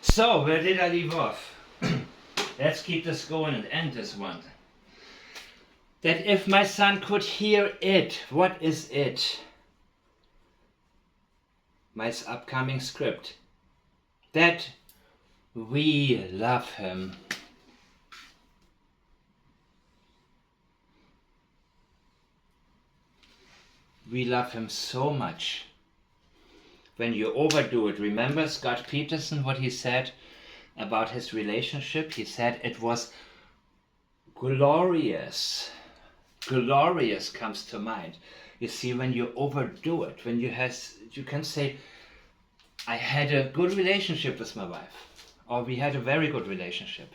So, where did I leave off? Let's keep this going and end this one. That if my son could hear it, what is it? My upcoming script. That we love him. We love him so much. When you overdo it, remember Scott Peterson, what he said about his relationship? He said it was glorious. Glorious comes to mind. You see, when you overdo it, when you can say, I had a good relationship with my wife, or we had a very good relationship,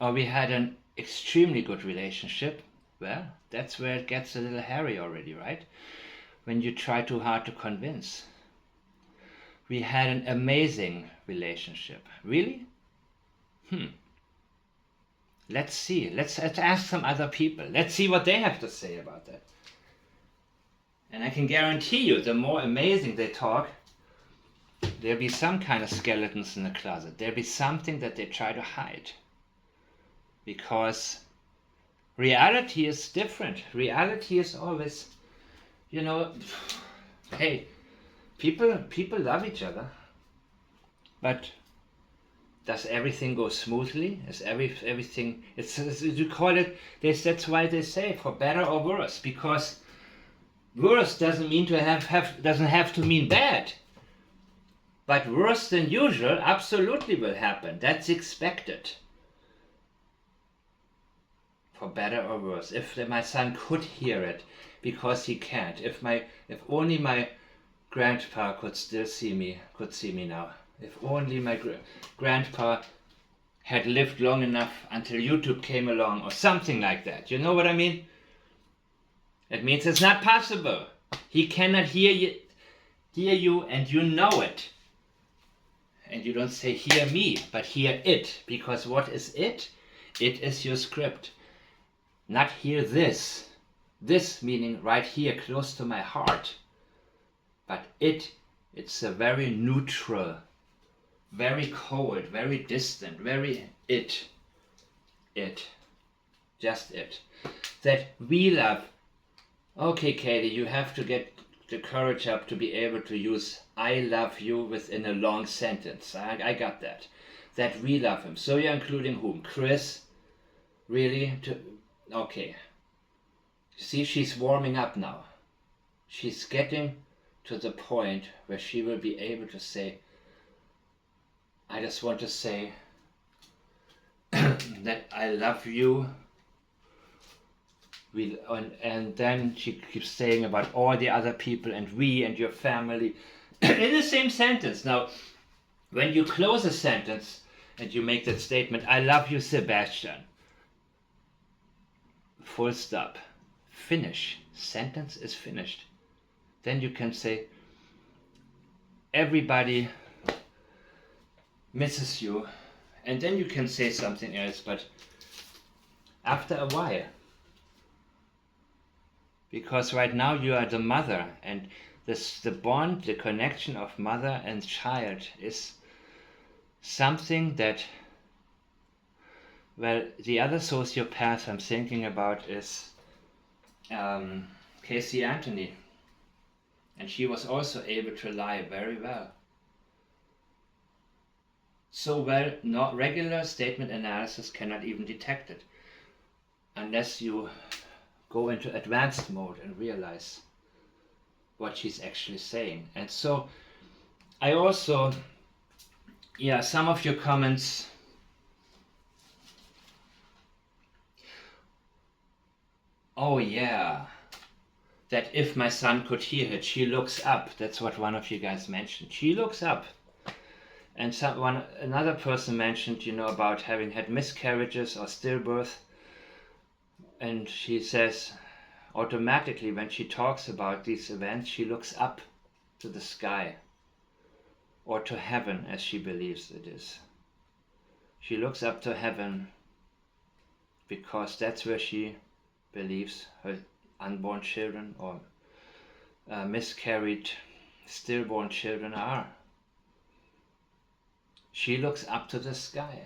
or we had an extremely good relationship. Well, that's where it gets a little hairy already, right? When you try too hard to convince. We had an amazing relationship. Really? Let's see. Let's ask some other people. Let's see what they have to say about that. And I can guarantee you, the more amazing they talk, there'll be some kind of skeletons in the closet. There'll be something that they try to hide. Because reality is different. Reality is always, hey, people love each other. But does everything go smoothly? Is everything? It's you call it. That's why they say for better or worse. Because worse doesn't mean doesn't have to mean bad. But worse than usual absolutely will happen. That's expected. For better or worse. If my son could hear it, because he can't. If only my grandpa could still see me now. If only my grandpa had lived long enough until YouTube came along or something like that. You know what I mean? It means it's not possible. He cannot hear you and you know it. And you don't say hear me, but hear it. Because what is it? It is your script. Not hear this. This meaning right here, close to my heart. But it's a very neutral, very cold, very distant, very it. Just it. That we love. Okay, Katie, you have to get the courage up to be able to use I love you within a long sentence. I got that. That we love him. So you're including whom? Chris? Really? Okay. See, she's warming up now. She's getting to the point where she will be able to say, I just want to say that I love you. And then she keeps saying about all the other people and we and your family in the same sentence. Now, when you close a sentence and you make that statement, I love you, Sebastian. Full stop. Finish. Sentence is finished. Then you can say, everybody misses you. And then you can say something else, but after a while. Because right now you are the mother, and the bond, the connection of mother and child is something that, well, the other sociopath I'm thinking about is Casey Anthony. And she was also able to lie very well. So well, not regular statement analysis cannot even detect it. Unless you go into advanced mode and realize what she's actually saying. And so I also, some of your comments, oh yeah, that if my son could hear it, she looks up. That's what one of you guys mentioned. She looks up. And another person mentioned, about having had miscarriages or stillbirth. And she says, automatically when she talks about these events, she looks up to the sky. Or to heaven, as she believes it is. She looks up to heaven because that's where she believes her unborn children or miscarried, stillborn children are. She looks up to the sky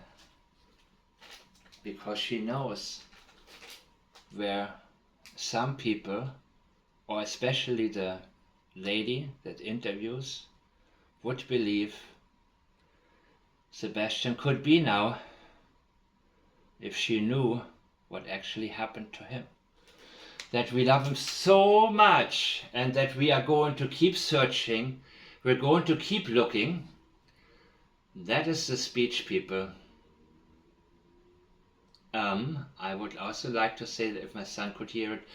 because she knows where some people, or especially the lady that interviews, would believe Sebastian could be now if she knew what actually happened to him. That we love him so much and that we are going to keep searching, we're going to keep looking. That is the speech, people. I would also like to say that if my son could hear it,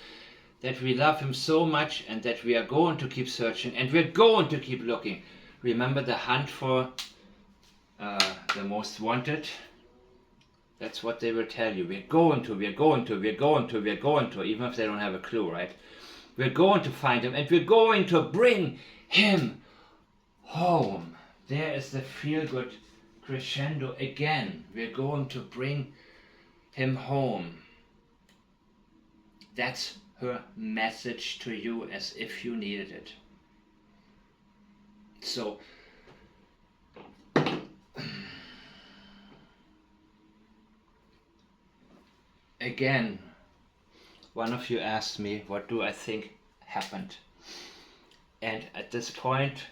that we love him so much and that we are going to keep searching and we're going to keep looking. Remember the hunt for the most wanted? That's what they will tell you. We're going to, even if they don't have a clue, right? We're going to find him and we're going to bring him home. There is the feel-good crescendo again. We're going to bring him home. That's her message to you as if you needed it. So, again, one of you asked me, what do I think happened? And at this point,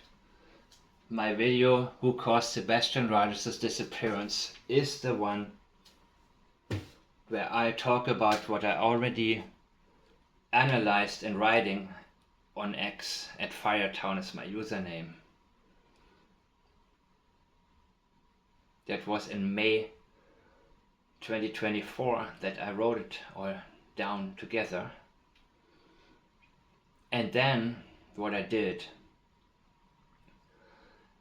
my video, Who Caused Sebastian Rogers' Disappearance, is the one where I talk about what I already analyzed in writing on X at Firetown is my username. That was in May 2024 that I wrote it all down together. And then what I did,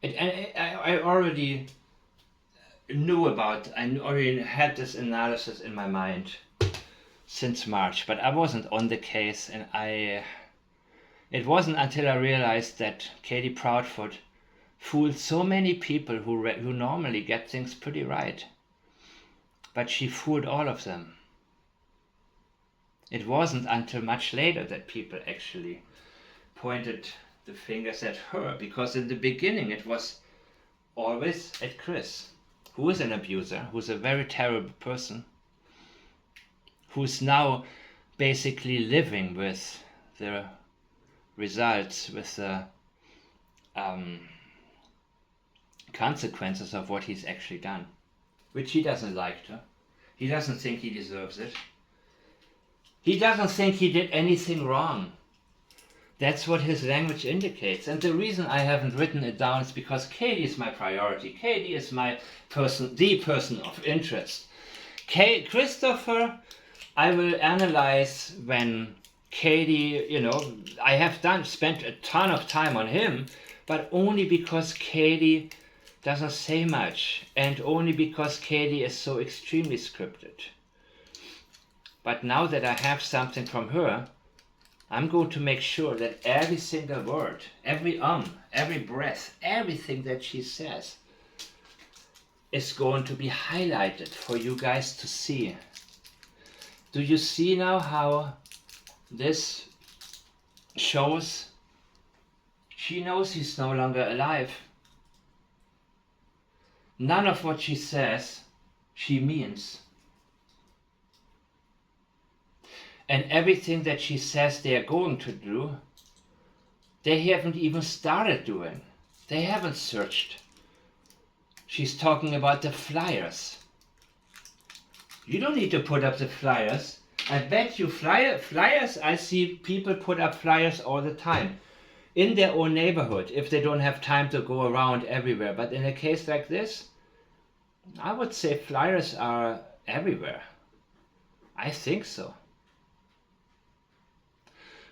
I already knew about, I already had this analysis in my mind since March, but I wasn't on the case, and it wasn't until I realized that Katie Proudfoot fooled so many people who normally get things pretty right, but she fooled all of them. It wasn't until much later that people actually pointed the fingers at her, because in the beginning it was always at Chris, who is an abuser, who's a very terrible person, who's now basically living with the results, with the consequences of what he's actually done, which he doesn't like to. He doesn't think he deserves it. He doesn't think he did anything wrong. That's what his language indicates. And the reason I haven't written it down is because Katie is my priority. Katie is my person, the person of interest. Christopher, I will analyze when Katie, I have spent a ton of time on him, but only because Katie doesn't say much, and only because Katie is so extremely scripted. But now that I have something from her, I'm going to make sure that every single word, every every breath, everything that she says is going to be highlighted for you guys to see. Do you see now how this shows she knows he's no longer alive? None of what she says she means. And everything that she says they are going to do, they haven't even started doing. They haven't searched. She's talking about the flyers. You don't need to put up the flyers. I bet you flyers, I see people put up flyers all the time. In their own neighborhood, if they don't have time to go around everywhere. But in a case like this, I would say flyers are everywhere. I think so.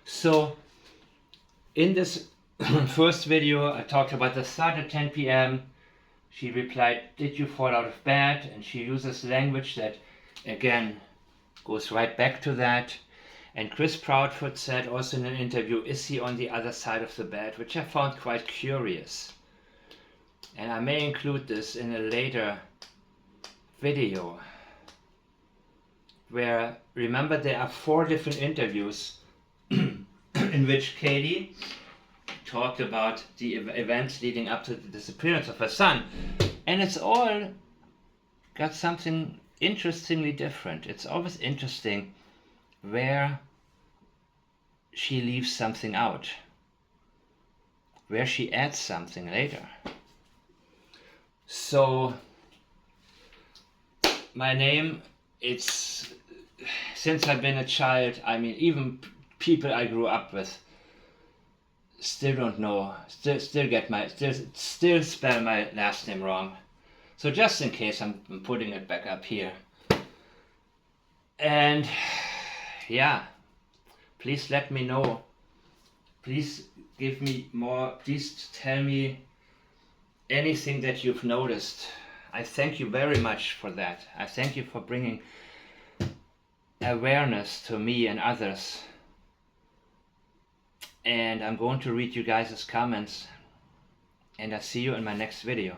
So, in this first video, I talked about the start at 10 p.m. She replied, "Did you fall out of bed?" And she uses language that, again, goes right back to that. And Chris Proudfoot said also in an interview, "Is he on the other side of the bed?" Which I found quite curious. And I may include this in a later video. Where, remember, there are 4 different interviews in which Katie talked about the events leading up to the disappearance of her son. And it's all got something interestingly different. It's always interesting where she leaves something out, where she adds something later. So my name, it's, since I've been a child, I mean, even people I grew up with still don't know, still spell my last name wrong. So just in case, I'm putting it back up here. And yeah, please let me know. Please give me more, please tell me anything that you've noticed. I thank you very much for that. I thank you for bringing awareness to me and others. And I'm going to read you guys' comments, and I'll see you in my next video.